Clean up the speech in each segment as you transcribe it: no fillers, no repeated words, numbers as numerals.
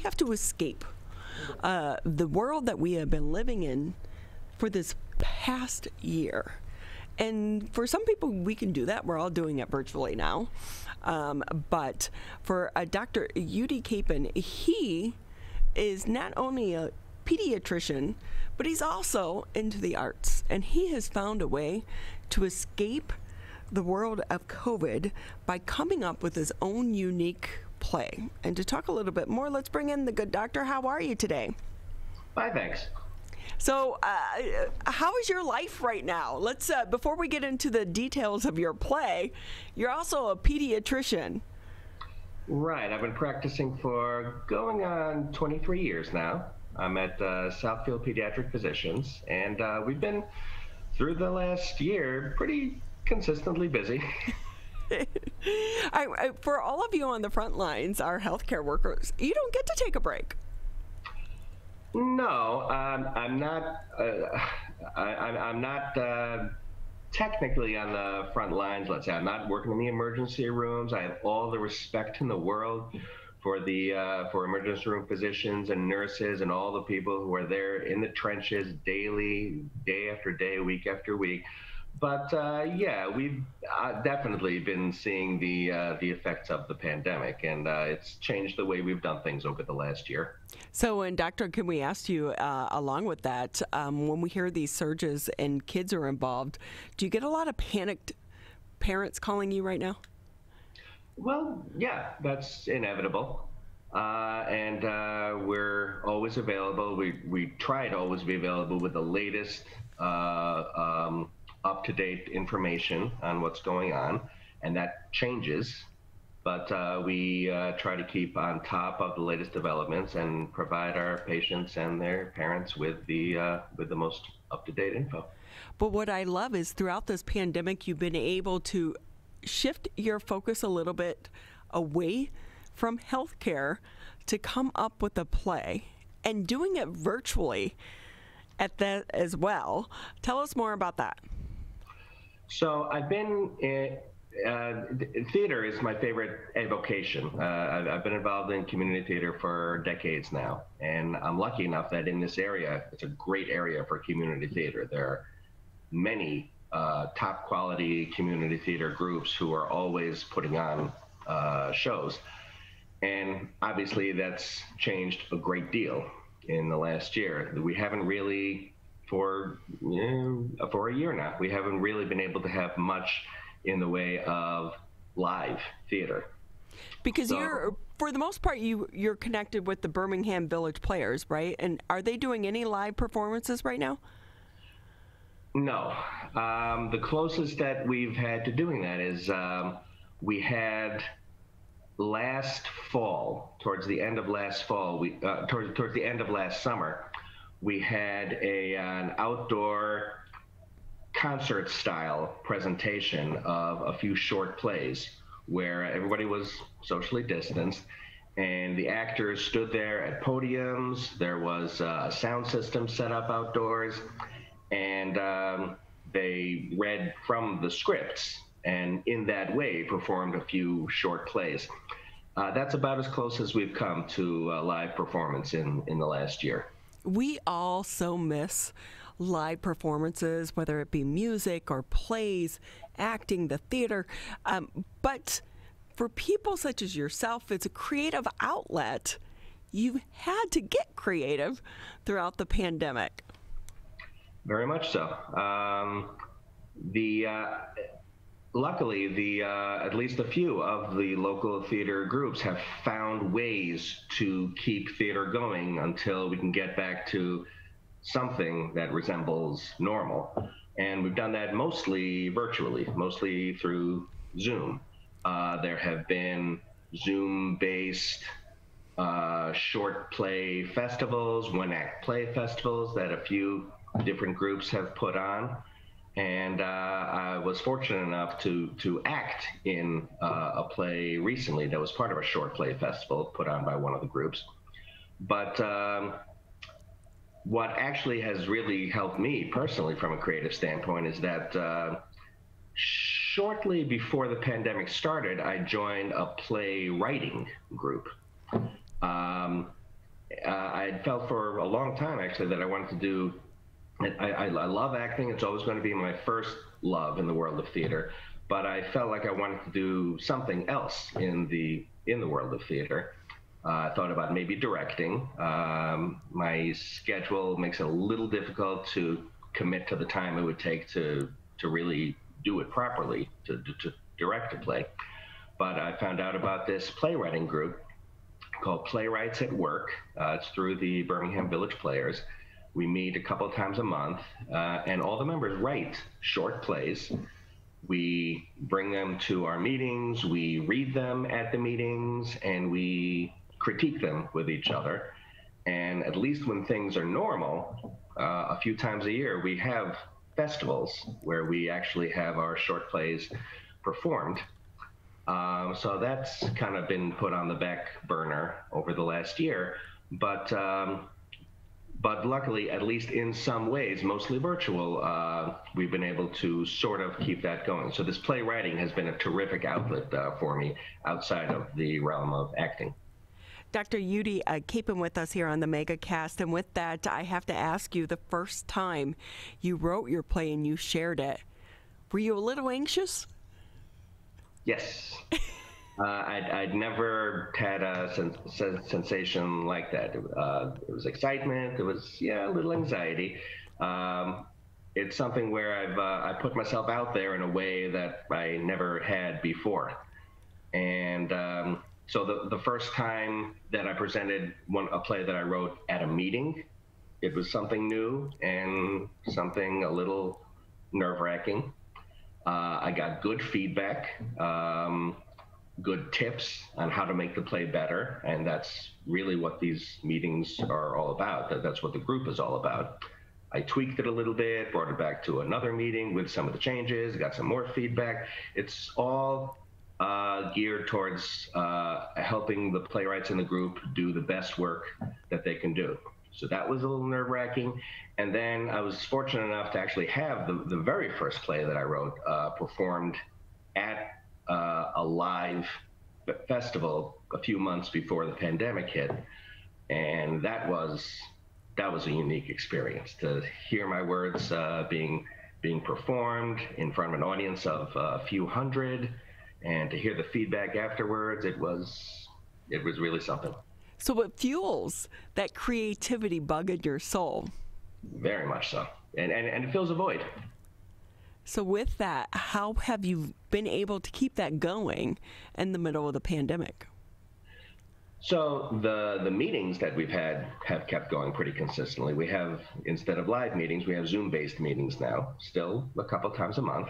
have to escape the world that we have been living in for this past year. And for some people, we can do that. We're all doing it virtually now. But for Dr. Udi Kapen, he is not only a pediatrician, but he's also into the arts. And he has found a way to escape the world of COVID by coming up with his own unique play. And to talk a little bit more, let's bring in the good doctor. How are you today? Fine, thanks. So how is your life right now? Let's before we get into the details of your play, you're also a pediatrician. Right. I've been practicing for going on 23 years now. I'm at Southfield Pediatric Physicians, and we've been, through the last year, pretty consistently busy. For all of you on the front lines, our healthcare workers, you don't get to take a break. No, I'm not. I'm not technically on the front lines. Let's say I'm not working in the emergency rooms. I have all the respect in the world for the for emergency room physicians and nurses and all the people who are there in the trenches daily, day after day, week after week. But yeah, we've definitely been seeing the effects of the pandemic, and it's changed the way we've done things over the last year. So, and Doctor, can we ask you, along with that, when we hear these surges and kids are involved, do you get a lot of panicked parents calling you right now? Well, yeah, that's inevitable. And we're always available. We try to always be available with the latest up-to-date information on what's going on, and that changes. But we try to keep on top of the latest developments and provide our patients and their parents with the most up-to-date info. But what I love is throughout this pandemic, you've been able to shift your focus a little bit away from healthcare to come up with a play, and doing it virtually at that as well. Tell us more about that. So I've been theater is my favorite avocation. I've been involved in community theater for decades now, and I'm lucky enough that in this area, it's a great area for community theater. There are many top quality community theater groups who are always putting on shows. And obviously that's changed a great deal in the last year. We haven't really, for a year now, we haven't really been able to have much in the way of live theater. Because you're, for the most part, you're connected with the Birmingham Village Players, right? And are they doing any live performances right now? No. The closest that we've had to doing that is we had last fall, towards the end of last fall, towards the end of last summer, we had an outdoor concert-style presentation of a few short plays where everybody was socially distanced, and the actors stood there at podiums. There was a sound system set up outdoors, and they read from the scripts, and in that way performed a few short plays. That's about as close as we've come to a live performance in the last year. We all so miss live performances, whether it be music or plays, acting, the theater. But for people such as yourself, it's a creative outlet. You've had to get creative throughout the pandemic. Very much so. Luckily, at least a few of the local theater groups have found ways to keep theater going until we can get back to something that resembles normal. And we've done that mostly virtually, mostly through Zoom. There have been Zoom-based short play festivals, one-act play festivals that a few different groups have put on. And I was fortunate enough to act in a play recently that was part of a short play festival put on by one of the groups. But what actually has really helped me personally from a creative standpoint is that shortly before the pandemic started, I joined a playwriting group. I felt for a long time, actually, that I wanted to do. I love acting. It's always going to be my first love in the world of theater. But I felt like I wanted to do something else in the world of theater. I thought about maybe directing. My schedule makes it a little difficult to commit to the time it would take to really do it properly, to direct a play. But I found out about this playwriting group called Playwrights at Work. It's through the Birmingham Village Players. We meet a couple of times a month, and all the members write short plays. We bring them to our meetings, we read them at the meetings, and we critique them with each other. And at least when things are normal, a few times a year, we have festivals where we actually have our short plays performed. So that's kind of been put on the back burner over the last year. But luckily, at least in some ways, mostly virtual, we've been able to sort of keep that going. So this playwriting has been a terrific outlet for me outside of the realm of acting. Dr. Udi Kapen with us here on the MegaCast, and with that, I have to ask you, the first time you wrote your play and you shared it, were you a little anxious? Yes. I'd never had a sensation like that. It was excitement. It was, a little anxiety. It's something where I put myself out there in a way that I never had before. And so the first time that I presented a play that I wrote at a meeting, it was something new and something a little nerve-wracking. I got good feedback, good tips on how to make the play better, and that's really what these meetings are all about. That's what the group is all about. I tweaked it a little bit, brought it back to another meeting with some of the changes, got some more feedback. It's all geared towards helping the playwrights in the group do the best work that they can do. So that was a little nerve-wracking. And then I was fortunate enough to actually have the very first play that I wrote performed at a live festival a few months before the pandemic hit. And that was a unique experience, to hear my words being performed in front of an audience of a few hundred, and to hear the feedback afterwards. It was really something. So what fuels that creativity bug in your soul? Very much so. And it fills a void. So with that, how have you been able to keep that going in the middle of the pandemic? So the meetings that we've had have kept going pretty consistently. We have, instead of live meetings, we have Zoom-based meetings now, still a couple times a month.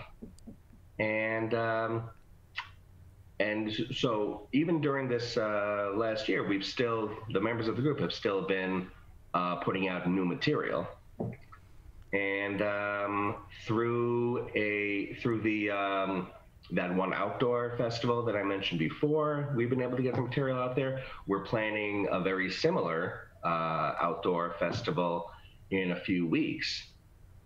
And so even during this last year, the members of the group have still been putting out new material. And through that one outdoor festival that I mentioned before, we've been able to get the material out there. We're planning a very similar outdoor festival in a few weeks.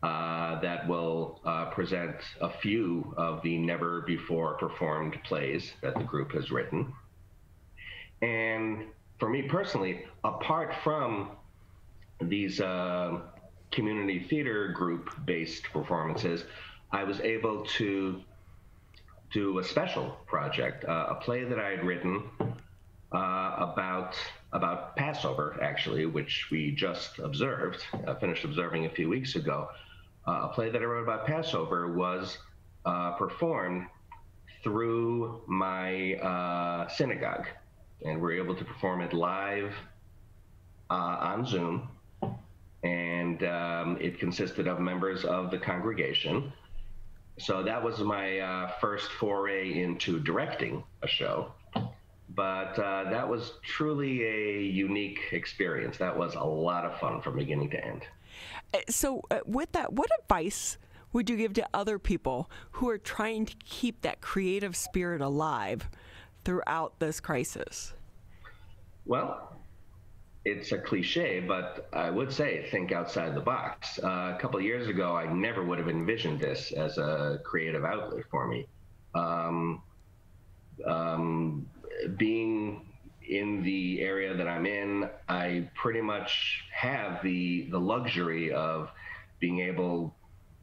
That will present a few of the never before performed plays that the group has written. And for me personally, apart from these community theater group-based performances, I was able to do a special project, a play that I had written about Passover, actually, which we just finished observing a few weeks ago. A play that I wrote about Passover was performed through my synagogue, and we're able to perform it live on Zoom, and it consisted of members of the congregation. So that was my first foray into directing a show, but that was truly a unique experience. That was a lot of fun from beginning to end. So with that, what advice would you give to other people who are trying to keep that creative spirit alive throughout this crisis? Well, it's a cliche, but I would say think outside the box. A couple of years ago, I never would have envisioned this as a creative outlet for me. Being in the area that I'm in, I pretty much have the luxury of being able,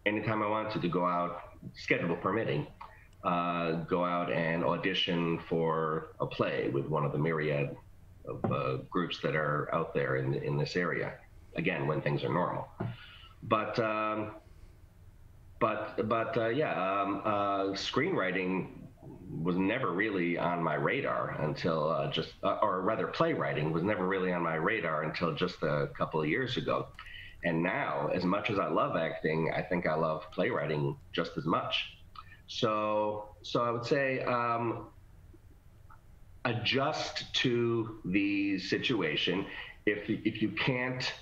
anytime I want to go out, schedule permitting, go out and audition for a play with one of the myriad of groups that are out there in this area. Again, when things are normal. But screenwriting was never really on my radar until or rather playwriting was never really on my radar until just a couple of years ago. And now, as much as I love acting, I think I love playwriting just as much. So I would say adjust to the situation. If you can't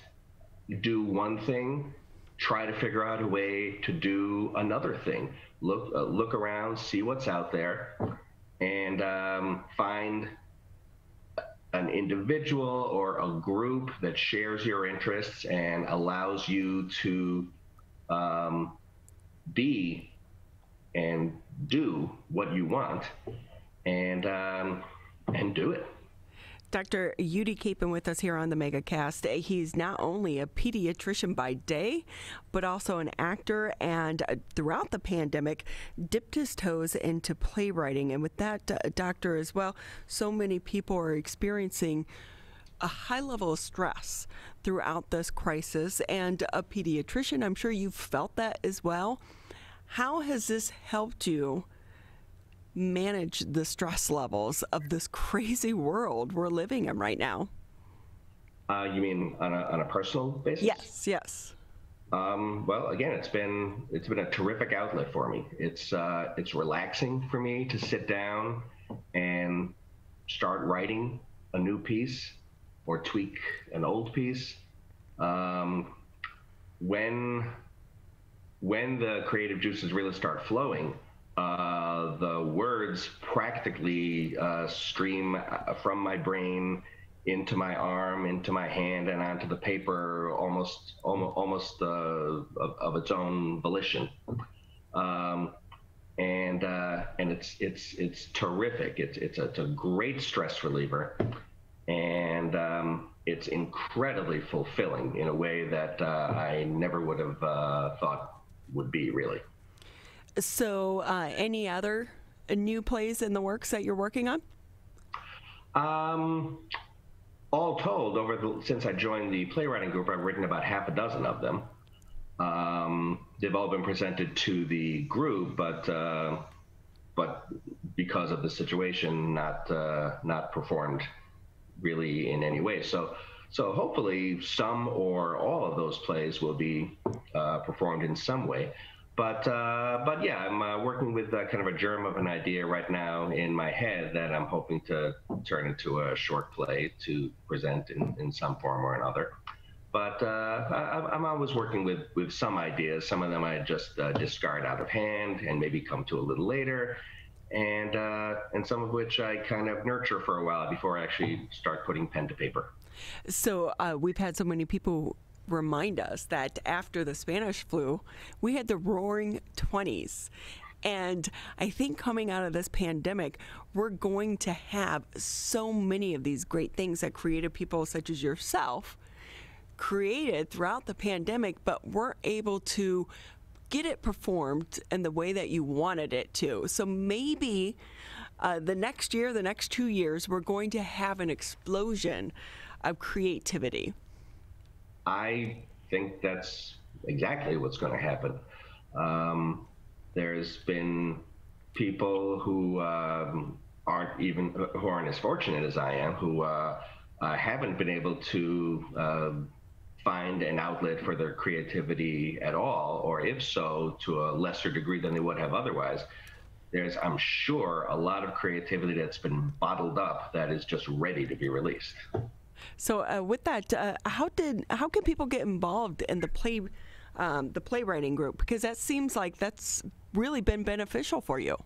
do one thing, try to figure out a way to do another thing. Look around, see what's out there, and find an individual or a group that shares your interests and allows you to be and do what you want, and do it. Dr. Udi Kapen with us here on the MegaCast. He's not only a pediatrician by day, but also an actor, and throughout the pandemic, dipped his toes into playwriting. And with that, doctor, as well, so many people are experiencing a high level of stress throughout this crisis. And a pediatrician, I'm sure you've felt that as well. How has this helped you manage the stress levels of this crazy world we're living in right now? You mean on a personal basis? Yes. Well, again, it's been a terrific outlet for me. It's relaxing for me to sit down and start writing a new piece or tweak an old piece. When the creative juices really start flowing, the words practically stream from my brain into my arm, into my hand, and onto the paper almost of its own volition. And it's terrific. It's a great stress reliever, and it's incredibly fulfilling in a way that I never would have thought would be, really. So, any other new plays in the works that you're working on? All told, since I joined the playwriting group, I've written about half a dozen of them. They've all been presented to the group, but because of the situation, not performed really in any way. So hopefully some or all of those plays will be performed in some way. But yeah, I'm working with kind of a germ of an idea right now in my head that I'm hoping to turn into a short play to present in some form or another. But I'm always working with some ideas. Some of them I just discard out of hand and maybe come to a little later, and some of which I kind of nurture for a while before I actually start putting pen to paper. So we've had so many people remind us that after the Spanish flu, we had the roaring 20s. And I think coming out of this pandemic, we're going to have so many of these great things that creative people such as yourself created throughout the pandemic, but weren't able to get it performed in the way that you wanted it to. So maybe the next year, the next 2 years, we're going to have an explosion of creativity. I think that's exactly what's going to happen. There's been people who aren't as fortunate as I am, who haven't been able to find an outlet for their creativity at all, or if so, to a lesser degree than they would have otherwise. There's, I'm sure, a lot of creativity that's been bottled up that is just ready to be released. So with that, how can people get involved in the playwriting group? Because that seems like that's really been beneficial for you.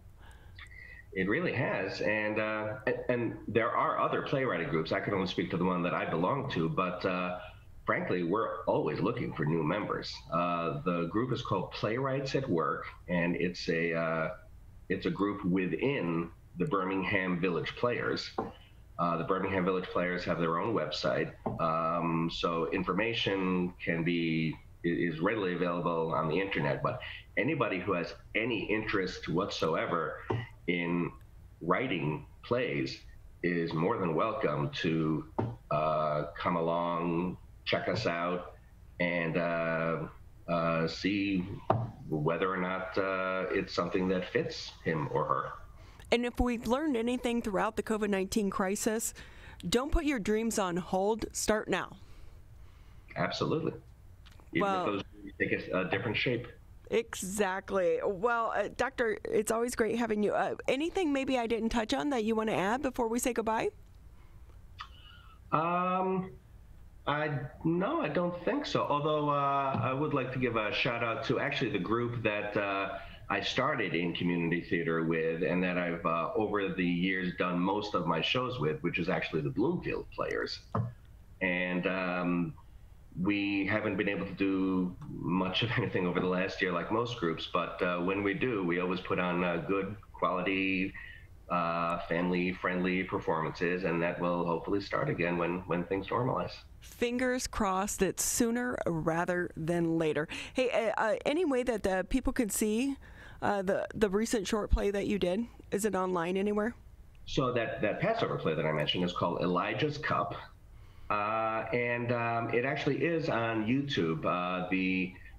It really has, and there are other playwriting groups. I can only speak to the one that I belong to, but frankly, we're always looking for new members. The group is called Playwrights at Work, and it's a group within the Birmingham Village Players. The Birmingham Village Players have their own website, so information is readily available on the internet. But anybody who has any interest whatsoever in writing plays is more than welcome to come along, check us out, and see whether or not it's something that fits him or her. And if we've learned anything throughout the COVID-19 crisis, don't put your dreams on hold. Start now. Absolutely. Even if those dreams take a different shape. Exactly. Well, Doctor, it's always great having you. Anything maybe I didn't touch on that you want to add before we say goodbye? No, I don't think so. Although I would like to give a shout out to actually the group that I started in community theater with, and that I've over the years done most of my shows with, which is actually the Bloomfield Players. And we haven't been able to do much of anything over the last year like most groups, but when we do, we always put on good quality, family-friendly performances, and that will hopefully start again when things normalize. Fingers crossed it's sooner rather than later. Hey, any way that people can see the recent short play that you did? Is it online anywhere? So that Passover play that I mentioned is called Elijah's Cup. And it actually is on YouTube.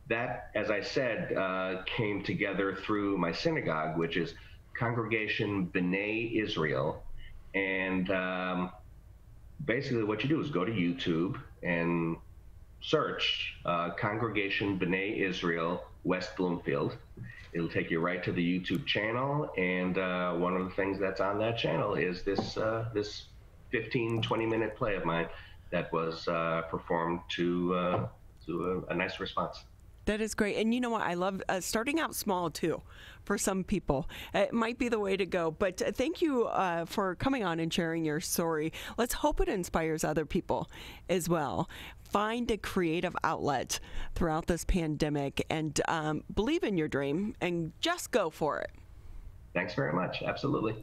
That, as I said, came together through my synagogue, which is Congregation B'nai Israel. And basically what you do is go to YouTube and search Congregation B'nai Israel, West Bloomfield. It'll take you right to the YouTube channel. And one of the things that's on that channel is this 15-20-minute play of mine that was performed to a nice response. That is great. And you know what? I love starting out small, too, for some people. It might be the way to go. But thank you for coming on and sharing your story. Let's hope it inspires other people as well. Find a creative outlet throughout this pandemic and believe in your dream and just go for it. Thanks very much. Absolutely.